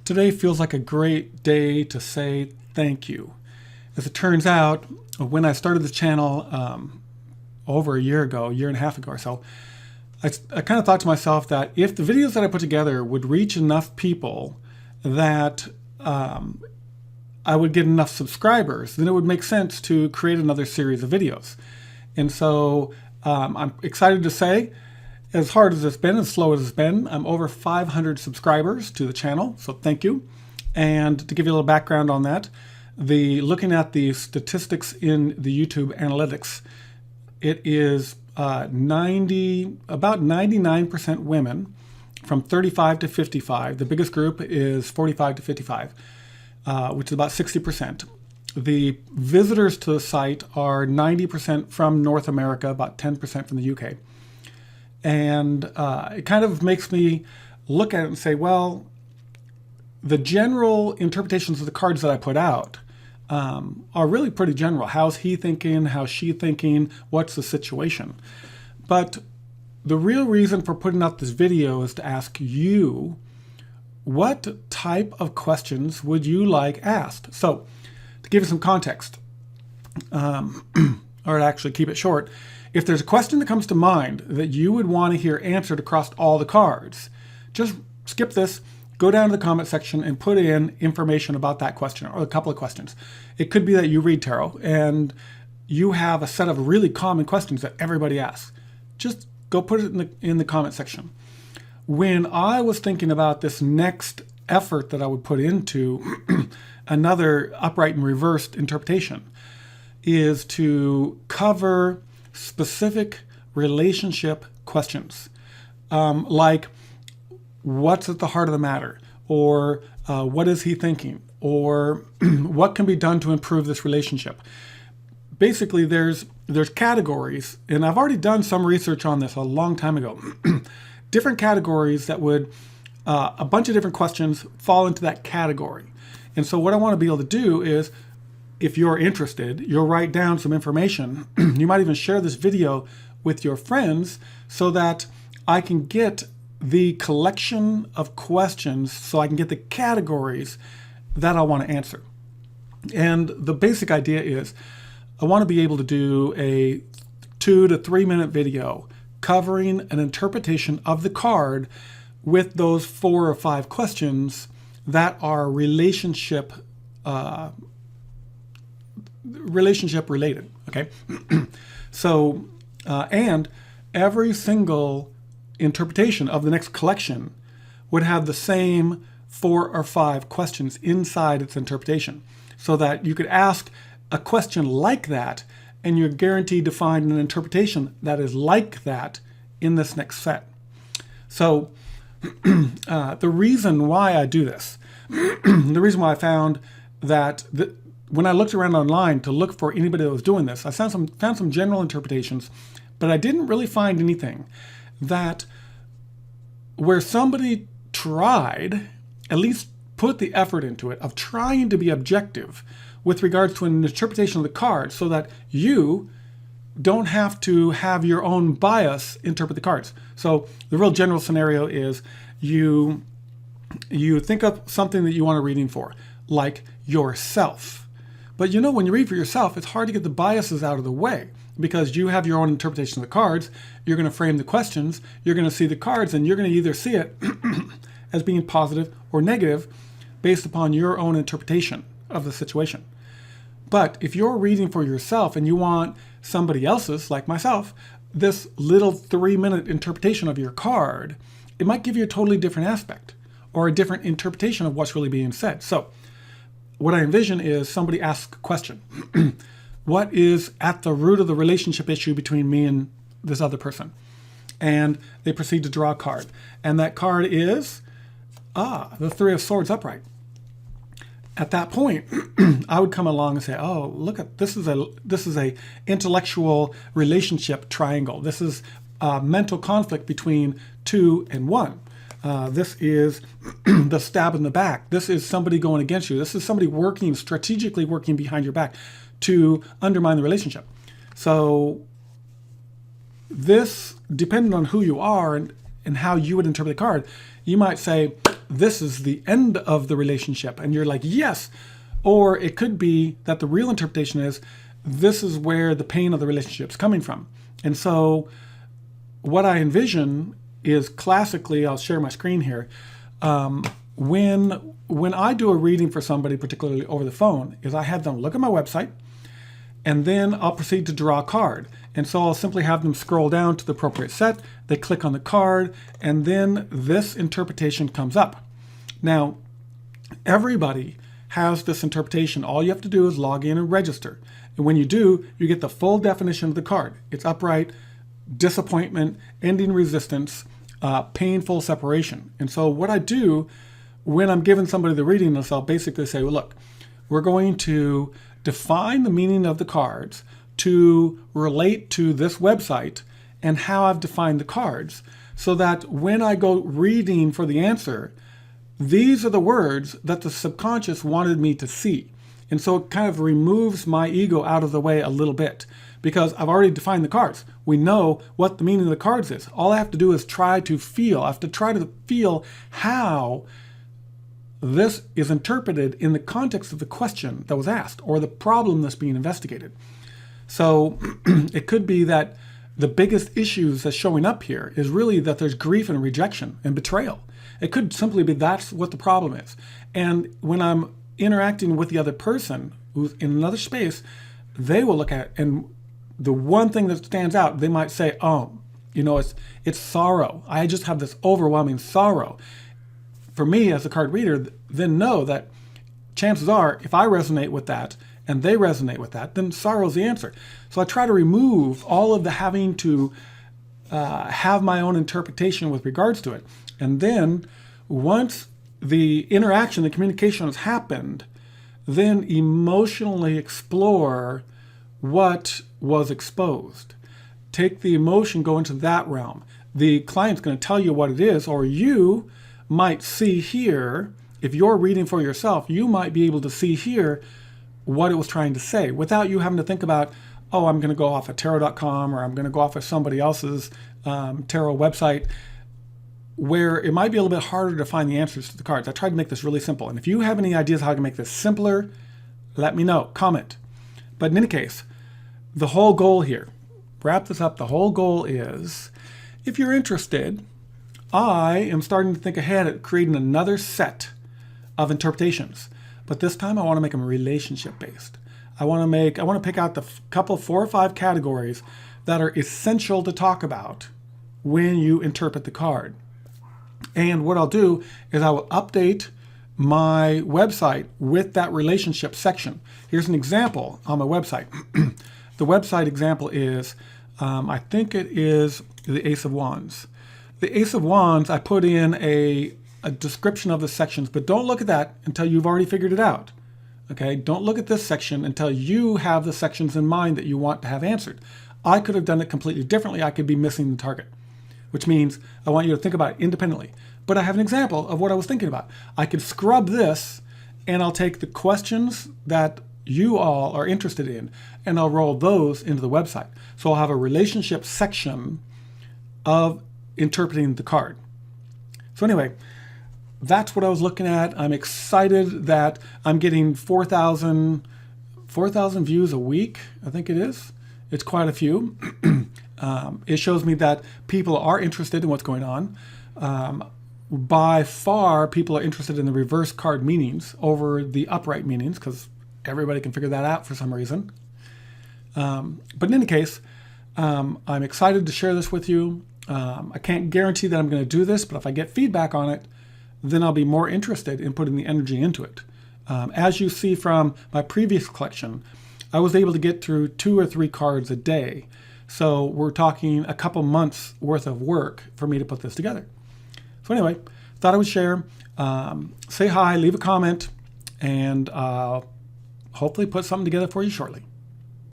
Today feels like a great day to say thank you. As it turns out, when I started this channel over a year and a half ago or so, I kind of thought to myself that if the videos that I put together would reach enough people that I would get enough subscribers, then it would make sense to create another series of videos. And so I'm excited to say, as hard as it's been, as slow as it's been, I'm over 500 subscribers to the channel, so thank you. And to give you a little background on that, looking at the statistics in the YouTube analytics, it is about 99% women from 35 to 55. The biggest group is 45 to 55, which is about 60%. The visitors to the site are 90% from North America, about 10% from the UK. And it kind of makes me look at it and say, well, the general interpretations of the cards that I put out are really pretty general. How's he thinking? How's she thinking? What's the situation? But the real reason for putting out this video is to ask you, what type of questions would you like asked? So to give you some context, or to actually keep it short, if there's a question that comes to mind that you would want to hear answered across all the cards, just skip this, go down to the comment section and put in information about that question or a couple of questions. It could be that you read tarot and you have a set of really common questions that everybody asks. Just go put it in the comment section. When I was thinking about this next effort that I would put into another upright and reversed interpretation, is to cover specific relationship questions, like what's at the heart of the matter, or what is he thinking, or what can be done to improve this relationship. Basically, there's categories, and I've already done some research on this a long time ago. Different categories that would, a bunch of different questions fall into that category. And so what I want to be able to do is, if you're interested, you'll write down some information. You might even share this video with your friends so that I can get the collection of questions, so I can get the categories that I want to answer. And the basic idea is I want to be able to do a 2 to 3 minute video covering an interpretation of the card with those 4 or 5 questions that are relationship related, okay? So, and every single interpretation of the next collection would have the same 4 or 5 questions inside its interpretation, so that you could ask a question like that and you're guaranteed to find an interpretation that is like that in this next set. So the reason why I do this, the reason why I found that when I looked around online to look for anybody that was doing this, I found some general interpretations, but I didn't really find anything that where somebody tried, at least put the effort into it, of trying to be objective with regards to an interpretation of the card, so that you don't have to have your own bias interpret the cards. So the real general scenario is you think of something that you want a reading for, like yourself. But you know, when you read for yourself, it's hard to get the biases out of the way, because you have your own interpretation of the cards. You're going to frame the questions, you're going to see the cards, and you're going to either see it as being positive or negative based upon your own interpretation of the situation. But if you're reading for yourself and you want somebody else's, like myself, this little 3-minute interpretation of your card, it might give you a totally different aspect or a different interpretation of what's really being said. So what I envision is somebody asks a question. What is at the root of the relationship issue between me and this other person? And they proceed to draw a card. And that card is, the 3 of Swords upright. At that point, I would come along and say, oh, look at this is a intellectual relationship triangle. This is a mental conflict between 2 and 1. This is the stab in the back. This is somebody going against you. This is somebody strategically working behind your back to undermine the relationship. So this, depending on who you are and how you would interpret the card, you might say, this is the end of the relationship. And you're like, yes. Or it could be that the real interpretation is, this is where the pain of the relationship is coming from. And so what I envision is classically, I'll share my screen here. When I do a reading for somebody, particularly over the phone, is I have them look at my website, and then I'll proceed to draw a card. And so I'll simply have them scroll down to the appropriate set, they click on the card, and then this interpretation comes up. Now, everybody has this interpretation. All you have to do is log in and register. And when you do, you get the full definition of the card. It's upright, disappointment, ending resistance, painful separation. And so what I do when I'm giving somebody the reading is I'll basically say, well, look, we're going to define the meaning of the cards to relate to this website and how I've defined the cards, so that when I go reading for the answer, these are the words that the subconscious wanted me to see. And so it kind of removes my ego out of the way a little bit, because I've already defined the cards. We know what the meaning of the cards is. All I have to do is try to feel. I have to try to feel how this is interpreted in the context of the question that was asked or the problem that's being investigated. So it could be that the biggest issues that's showing up here is really that there's grief and rejection and betrayal. It could simply be that's what the problem is. And when I'm interacting with the other person who's in another space, they will look at it, and the one thing that stands out, they might say, oh, it's sorrow. I just have this overwhelming sorrow. For me as a card reader, then know that chances are if I resonate with that and they resonate with that, then sorrow is the answer. So I try to remove all of the having to have my own interpretation with regards to it. And then once the interaction, the communication has happened, then emotionally explore what was exposed. Take the emotion, go into that realm. The client's going to tell you what it is, or you might see here, if you're reading for yourself, you might be able to see here what it was trying to say without you having to think about, oh, I'm going to go off of tarot.com or I'm going to go off of somebody else's tarot website, where it might be a little bit harder to find the answers to the cards. I tried to make this really simple. And if you have any ideas how I can make this simpler, let me know, comment. But in any case, the whole goal here, wrap this up, the whole goal is, if you're interested, I am starting to think ahead at creating another set of interpretations. But this time I want to make them relationship based. I want to pick out the couple, 4 or 5 categories that are essential to talk about when you interpret the card. And what I'll do is I will update my website with that relationship section. Here's an example on my website. The website example is, I think it is the Ace of Wands. The Ace of Wands, I put in a description of the sections, but don't look at that until you've already figured it out. Okay, don't look at this section until you have the sections in mind that you want to have answered. I could have done it completely differently. I could be missing the target, which means I want you to think about it independently. But I have an example of what I was thinking about. I could scrub this, and I'll take the questions that you all are interested in, and I'll roll those into the website. So I'll have a relationship section of interpreting the card. So anyway, that's what I was looking at. I'm excited that I'm getting 4,000 views a week, I think it is. It's quite a few. It shows me that people are interested in what's going on. By far, people are interested in the reverse card meanings over the upright meanings, because everybody can figure that out for some reason. But in any case, I'm excited to share this with you. I can't guarantee that I'm going to do this, but if I get feedback on it, then I'll be more interested in putting the energy into it. As you see from my previous collection, I was able to get through 2 or 3 cards a day. So we're talking a couple months worth of work for me to put this together. So anyway, thought I would share. Say hi, leave a comment, and hopefully put something together for you shortly.